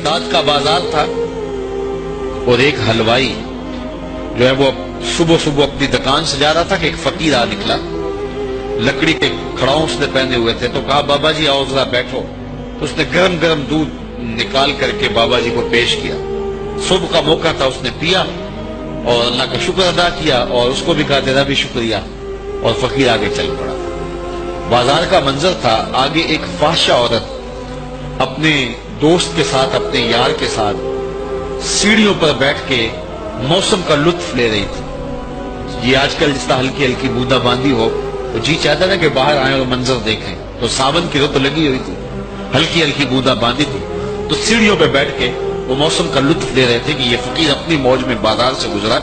Baghdad کا بازار تھا اور ایک حلوائی جو ہے وہ صبح صبح اپنی دکان سے جا رہا تھا کہ ایک فقیر آ نکلا، لکڑی کے کھڑاؤں اس نے پہنے ہوئے تھے، تو کہا بابا جی آؤ ذرا بیٹھو. تو اس نے گرم گرم دودھ نکال کر کے بابا جی کو پیش کیا. صبح کا موقع تھا، اس نے پیا اور اللہ کا شکر ادا کیا اور اس کو بھی کہا تیرا بھی شکریہ، اور فقیر آگے چل پڑا. بازار کا منظر تھا، آگے ایک فاحشہ عورت اپنے دوست کے ساتھ، اپنے یار کے ساتھ سیڑھیوں پر بیٹھ کے موسم کا لطف لے رہی تھی. یہ آج کل جس طرح ہلکی ہلکی بوندا باندی ہو تو جی چاہتا نا کہ باہر آئیں اور منظر دیکھیں، تو ساون کی رت لگی ہوئی تھی، ہلکی ہلکی بوندا باندی تھی، تو سیڑھیوں پہ بیٹھ کے وہ موسم کا لطف لے رہے تھے کہ یہ فقیر اپنی موج میں بازار سے گزرا.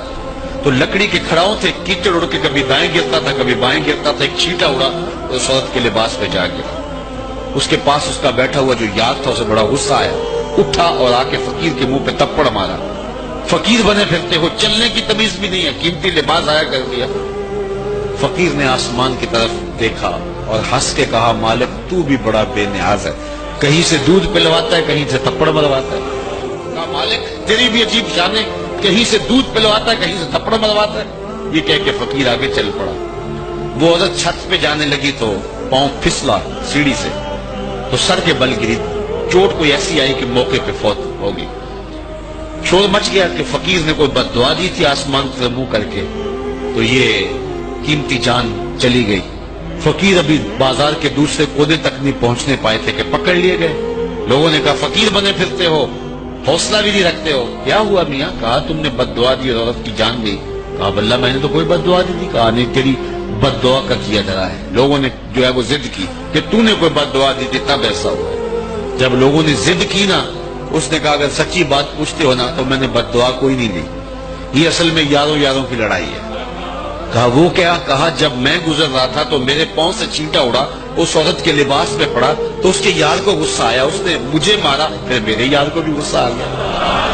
تو لکڑی کے کھڑاؤں تھے، کیچڑ اڑ کے کبھی دائیں گرتا تھا کبھی بائیں گرتا تھا، ایک چھینٹا اڑا تو اس عورت کے لباس پہ جا گرا. اس کے پاس اس کا بیٹھا ہوا جو یار تھا اسے بڑا غصہ آیا، اٹھا اور آ کے فقیر کے منہ پہ تپڑ مارا. فقیر بنے پھرتے ہو، چلنے کی تمیز بھی نہیں ہے، قیمتی لباس آیا کر دیا. فقیر نے آسمان کی طرف دیکھا اور ہنس کے کہا مالک تو بھی بڑا بے نیاز ہے، کہیں سے دودھ پلواتا ہے کہیں سے تھپڑ مرواتا ہے. کہا مالک تیری بھی عجیب شان ہے، کہیں سے دودھ پلواتا ہے کہیں سے تھپڑ مرواتا ہے. یہ کہہ کے فقیر آگے چل پڑا. وہ عورت چھت پہ جانے لگی تو پاؤں پھسلا سیڑھی سے تو سر کے بل گری. چوٹ کوئی ایسی آئی کہ موقع پہ فوت ہوگی. شور مچ گیا کہ فقیر نے کوئی بد دعا دی تھی آسمان سے منہ کر کے، تو یہ قیمتی جان چلی گئی. فقیر ابھی بازار کے دوسرے کونے تک نہیں پہنچنے پائے تھے کہ پکڑ لیے گئے. لوگوں نے کہا فقیر بنے پھرتے ہو، حوصلہ بھی نہیں رکھتے ہو، کیا ہوا میاں؟ کہا تم نے بد دعا دی اور عورت کی جان گئی. کہا بلّہ میں نے تو کوئی بد دعا دی تھی. کہا نہیں تیری بد دعا کا کیا ڈرا ہے. لوگوں نے جو ہے وہ ضد کی کہ تو نے کوئی بد دعا دی تھی تب ایسا ہوا. جب لوگوں نے ضد کی نا، اس نے کہا اگر سچی بات پوچھتے ہو نا تو میں نے بد دعا کوئی نہیں دی، یہ اصل میں یاروں یاروں کی لڑائی ہے. کہا وہ کیا؟ کہا جب میں گزر رہا تھا تو میرے پاؤں سے چھینٹا اڑا، اس عورت کے لباس پہ پڑا تو اس کے یار کو غصہ آیا، اس نے مجھے مارا، پھر میرے یار کو بھی غصہ آ گیا.